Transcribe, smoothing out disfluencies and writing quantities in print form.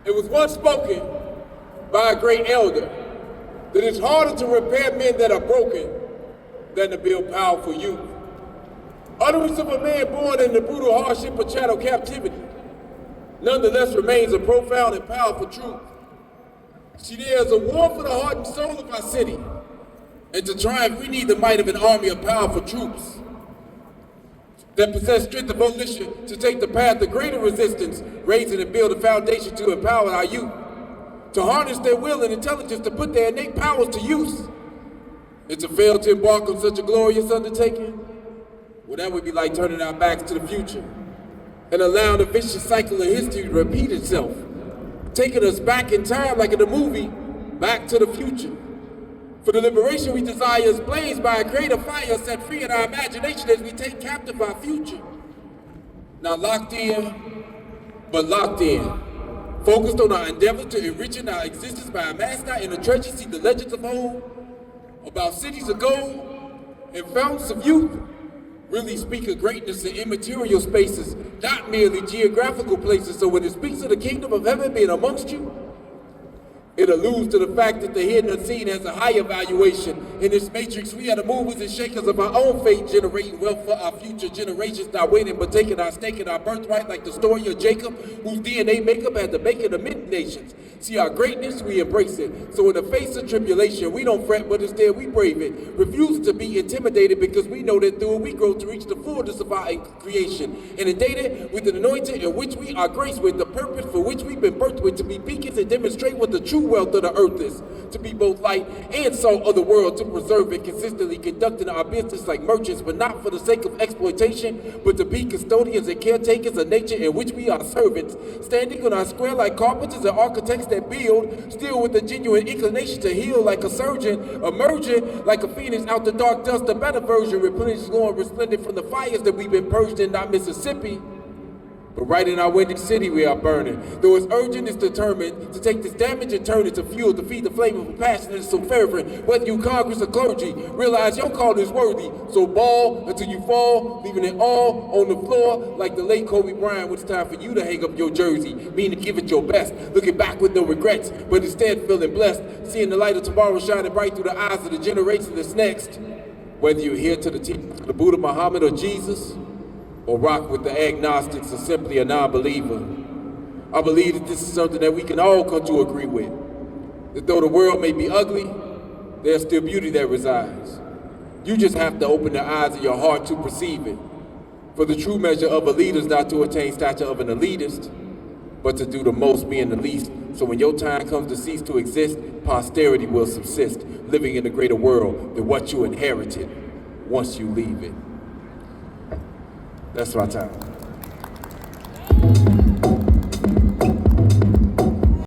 It was once spoken by a great elder that it's harder to repair men that are broken than to build powerful youth. Utterance of a man born in the brutal hardship of chattel captivity nonetheless remains a profound and powerful truth. See, there is a war for the heart and soul of our city, and to triumph we need the might of an army of powerful troops that possess strength of volition to take the path of greater resistance, raising and build a foundation to empower our youth, to harness their will and intelligence to put their innate powers to use. And to fail to embark on such a glorious undertaking, well, that would be like turning our backs to the future and allowing the vicious cycle of history to repeat itself, taking us back in time like in the movie Back to the Future. For the liberation we desire is blazed by a creative fire set free in our imagination as we take captive our future. Not locked in, but locked in. Focused on our endeavor to enriching our existence by a mascot in the treasure, see the legends of old, about cities of gold and fountains of youth, really speak of greatness in immaterial spaces, not merely geographical places. So when it speaks of the kingdom of heaven being amongst you, it alludes to the fact that the hidden unseen has a higher valuation. In this matrix, we are the movers and shakers of our own fate, generating wealth for our future generations, not waiting but taking our stake in our birthright, like the story of Jacob, whose DNA makeup had the making of many nations. See our greatness, we embrace it. So in the face of tribulation, we don't fret, but instead we brave it, refusing to be intimidated because we know that through it we grow to reach the fullness of our creation. Inundated with an anointing in which we are graced with, the purpose for which we've been birthed with, to be beacons and demonstrate what the true wealth of the earth is, to be both light and salt of the world, to preserve it consistently, conducting our business like merchants, but not for the sake of exploitation, but to be custodians and caretakers of nature in which we are servants, standing on our square like carpenters and architects that build, still with a genuine inclination to heal like a surgeon, emerging like a phoenix out the dark dust, a better version, replenished, glowing, resplendent from the fires that we've been purged in, not Mississippi, but right in our windy city we are burning. Though it's urgent, it's determined to take this damage and turn it to fuel, to feed the flame of a passion that is so fervent. Whether you Congress or clergy, realize your call is worthy. So ball until you fall, leaving it all on the floor like the late Kobe Bryant when it's time for you to hang up your jersey, meaning give it your best, looking back with no regrets, but instead feeling blessed, seeing the light of tomorrow shining bright through the eyes of the generation that's next. Whether you're here to the teachings of the Buddha, Muhammad, or Jesus, or rock with the agnostics or simply a non-believer, I believe that this is something that we can all come to agree with. That though the world may be ugly, there's still beauty that resides. You just have to open the eyes of your heart to perceive it. For the true measure of a leader is not to attain stature of an elitist, but to do the most being the least. So when your time comes to cease to exist, posterity will subsist, living in a greater world than what you inherited once you leave it. That's my time.